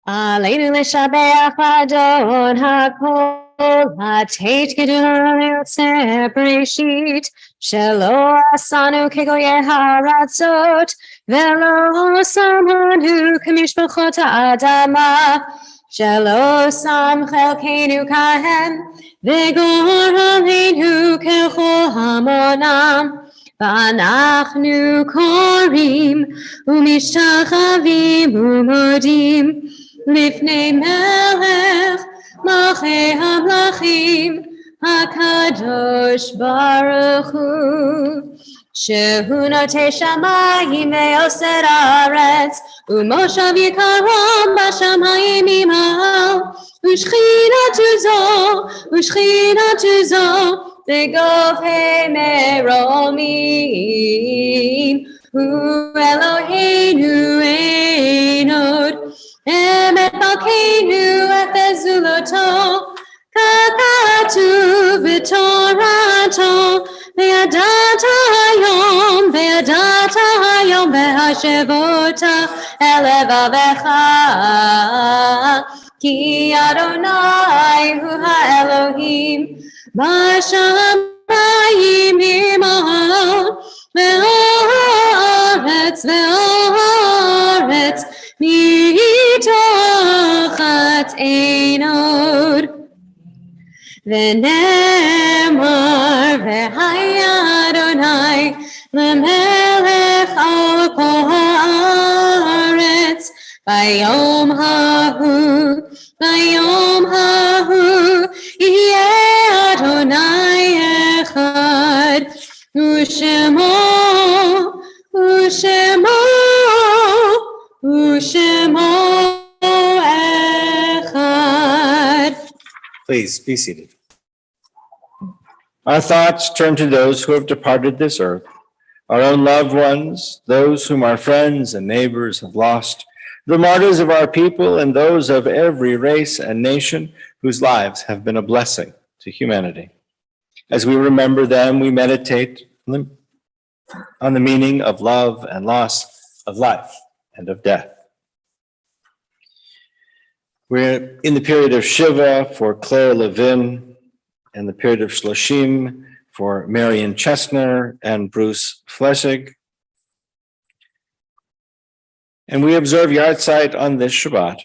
Aleinu l'shabeach adon hakol hateit gedul yotzer bereshit shelo asanu kegoyeh haratzot velo samanu kamishpachot ha'adama shelo sam chelkeinu kahem v'gor aleinu kechol hamonam v'anachnu korim u'mishtachavim u'modim לפני מלך מלכי המלכים הקדוש ברוך הוא שהוא נוטה שמיים ויוסר הארץ ומושב יקרם בשמיים ממעל ושכינתו זו בגובה מרומים הוא אלוהינו אין עוד אמת מלכנו אפזולתו ככתוב בתורתו וידעת היום והשבות אל לבבך כי אדוני הוא האלוהים בשמיים ממעל והארץ מתחת אין עוד ונאמר והיה אדוני למלך על כל הארץ ביום ההוא יהיה אדוני אחד ושמו echad. Please be seated. Our thoughts turn to those who have departed this earth, our own loved ones, those whom our friends and neighbors have lost, the martyrs of our people, and those of every race and nation whose lives have been a blessing to humanity. As we remember them, we meditate on the meaning of love and loss, of life and of death. We're in the period of Shiva for Claire Levin, and the period of Shloshim for Marion Chestner and Bruce Flesig. And we observe Yahrzeit on this Shabbat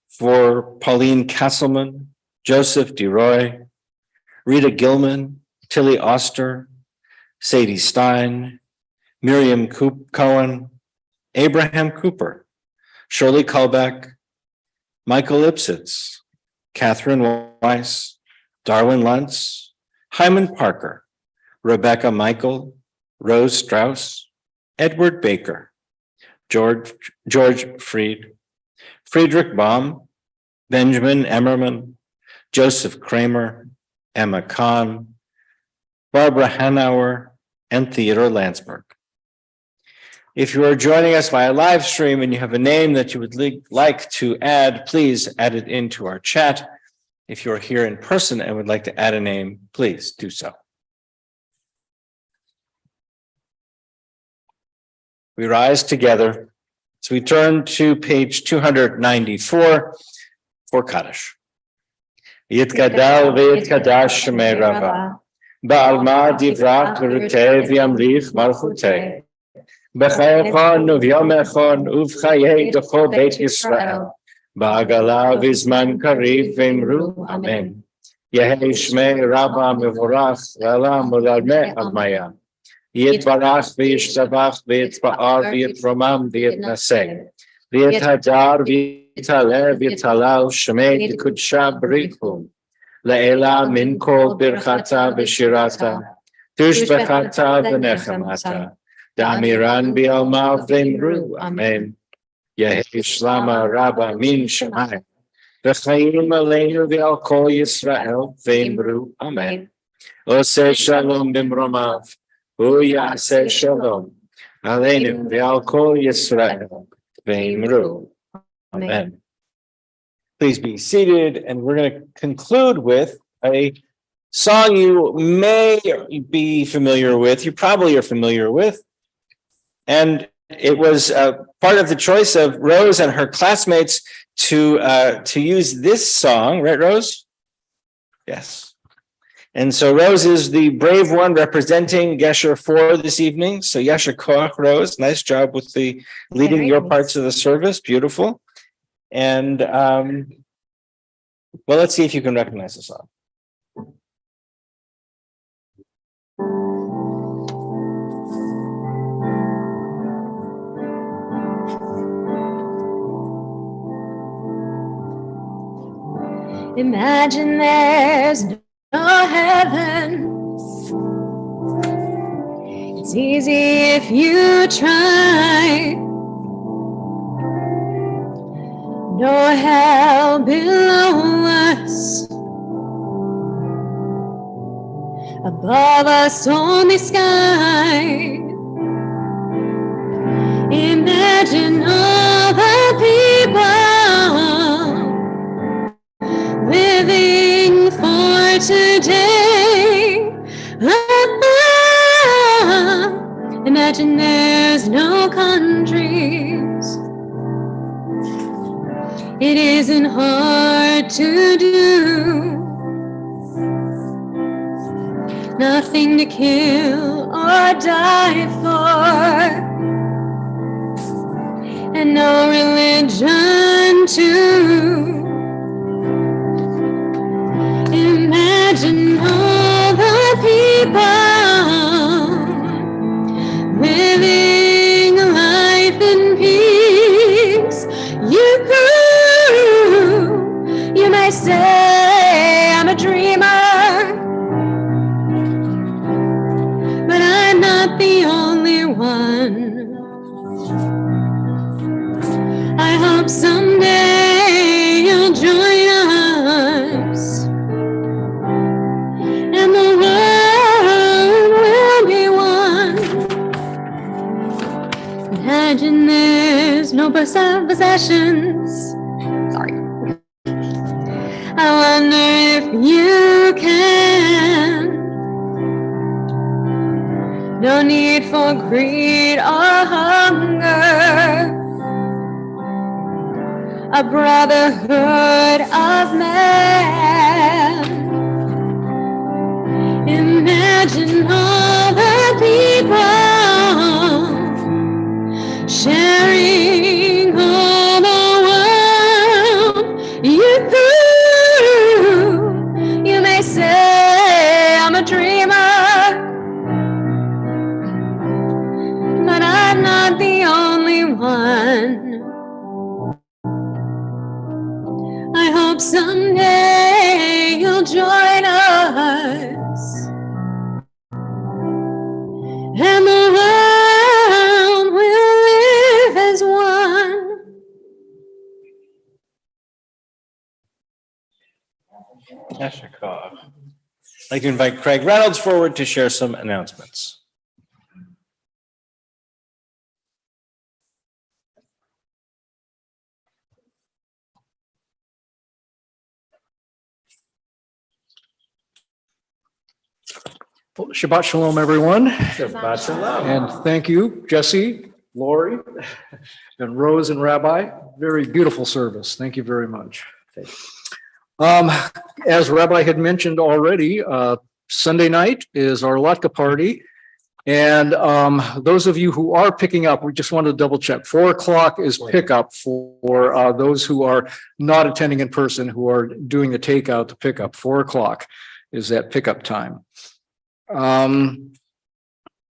for Pauline Castleman, Joseph DeRoy, Rita Gilman, Tilly Oster, Sadie Stein, Miriam Cohen, Abraham Cooper, Shirley Kalbeck, Michael Lipsitz, Catherine Weiss, Darwin Luntz, Hyman Parker, Rebecca Michael, Rose Strauss, Edward Baker, George Fried, Friedrich Baum, Benjamin Emmerman, Joseph Kramer, Emma Kahn, Barbara Hanauer, and Theodore Landsberg. If you are joining us via live stream and you have a name that you would like to add, please add it into our chat. If you are here in person and would like to add a name, please do so. We rise together. So we turn to page 294 for Kaddish. Yitgadal v'yitkadash shemei Rabbah. Ba'alma divrach l'rutei v'yamlich malchutei. B'chayachon uvyomechon uv'chayei d'chol Beit Yisrael. Ba'agala v'zman kariv v'imru amen. Yehei shmei Rabbah mevorach v'alam u'lalmeh admaya. Yitbarach v'yishtabach v'yitba'ar v'yitromam v'yitnaseh. V'yithadar v'yitaleh v'yitalal shmei d'kudsha b'richum. Le'ela min kol birchata v'shirata. Tushbechata v'nechamata. Damiran bi'alma v'imru amen. Yehi shlama Rabbah min shemai. V'chayim aleinu v'al kol Yisrael v'imru amen. Oseh shalom b'mromav. Hu yaseh shalom. Aleinu v'al kol Yisrael v'imru amen. Please be seated, and we're going to conclude with a song you may be familiar with. You probably are familiar with. And it was part of the choice of Rose and her classmates to use this song, right, Rose? Yes. And so Rose is the brave one representing Gesher 4 this evening. So Yasher Koach, Rose, nice job with the leading Very your nice. parts of the service. Beautiful. And well, let's see if you can recognize the song. Imagine there's no heaven. It's easy if you try. No hell below us. Above us only sky. Imagine all the people living for today. Imagine there's no countries. It isn't hard to do. Nothing to kill or die for. And no religion too. Imagine all the people living life in peace. You may say I'm a dreamer, but I'm not the only one. I hope someday you'll join us, and the world will be one. Imagine there's no possessions. Sorry. I wonder if you can. No need for greed or hunger. A brotherhood of man. Imagine all the people sharing all the world. You may say I'm a dreamer, but I'm not the only one. I hope someday you'll join us, and the world will live as one. Yasher Koach. I'd like to invite Craig Reynolds forward to share some announcements. Well, Shabbat Shalom, everyone. Shabbat Shalom. And thank you, Jesse, Lori, and Rose and Rabbi. Very beautiful service. Thank you very much. As Rabbi had mentioned already, Sunday night is our Latka party. And those of you who are picking up, we just wanted to double check. 4 o'clock is pickup for those who are not attending in person, who are doing the takeout to pick up. 4 o'clock is that pickup time.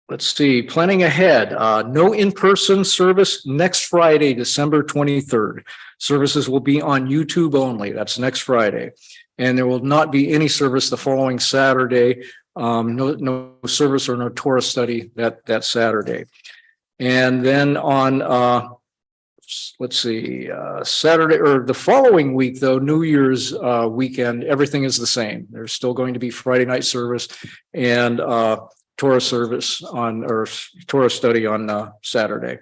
Let's see, planning ahead, no in-person service next Friday, December 23rd. Services will be on YouTube only. That's next Friday. And there will not be any service the following Saturday. No service or no Torah study that Saturday. And then on, let's see, Saturday or the following week, though, New Year's weekend, everything is the same. There's still going to be Friday night service and Torah service or Torah study on Saturday.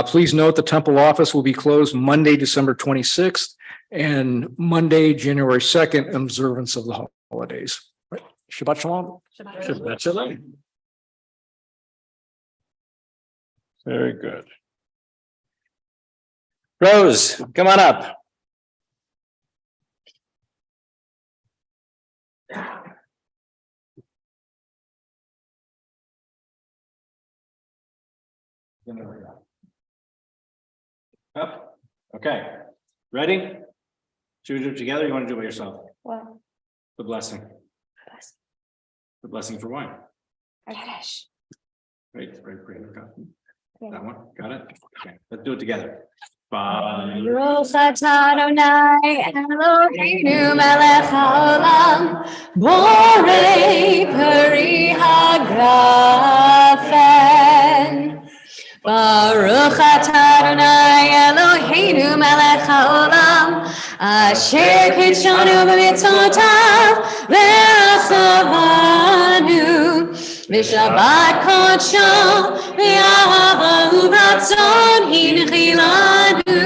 Please note the temple office will be closed Monday, December 26th and Monday, January 2nd, in observance of the holidays. Right. Shabbat Shalom. Shabbat Shalom. Very good. Rose, come on up. Up, okay, ready? Should we do it together? You want to do it by yourself? Well, The blessing. The blessing for wine. Great, great. That one, got it? Okay, let's do it together. Bye. Baruch atah Adonai Eloheinu melech haolam borei peri hagrafen. Baruch atah Adonai Eloheinu melech haolam asher kitshanu b'mitzvotav ve'asavanu v'shabbat kodsho ve'ahava u'ratzon hinchilanu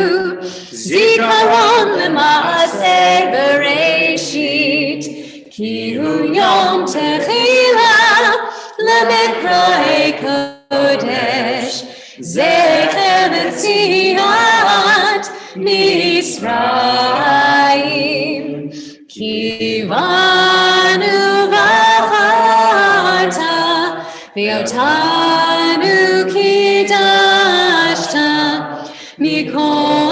zikaron l'maaseh bereshit ki hu yom techila l'mikra'ei kodesh zecher l'tziat Mitzrayim kivanu v'acharta v'yotanu kidashta mikol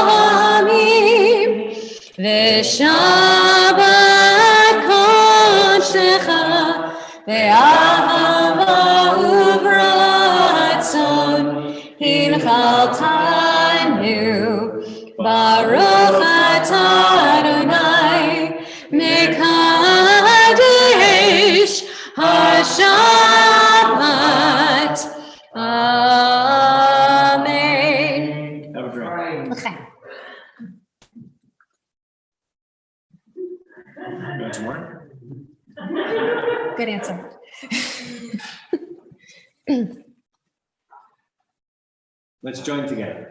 ha'amim v'shabbat kodshecha ve'ahava u'vratzon hinchaltanu Baruch atah Adonai mekadesh hashabbat. Amen. Have a drink. Okay. You want some more? Good answer. Let's join together.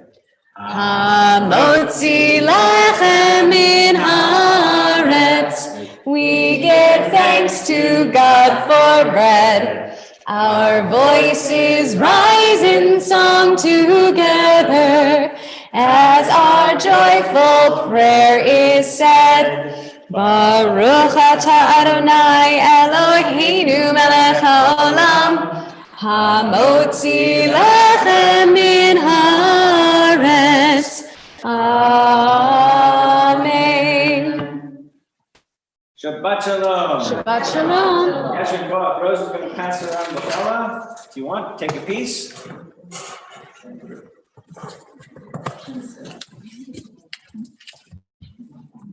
Hamotzi lechem min haaretz. We give thanks to God for bread. Our voices rise in song together as our joyful prayer is said. Baruch atah Adonai Eloheinu melech haolam hamotzi lechem min haaretz. Amen. Shabbat shalom. Shabbat shalom. Guys, you can go up. Rose is going to pass around the fella. If you want, take a piece.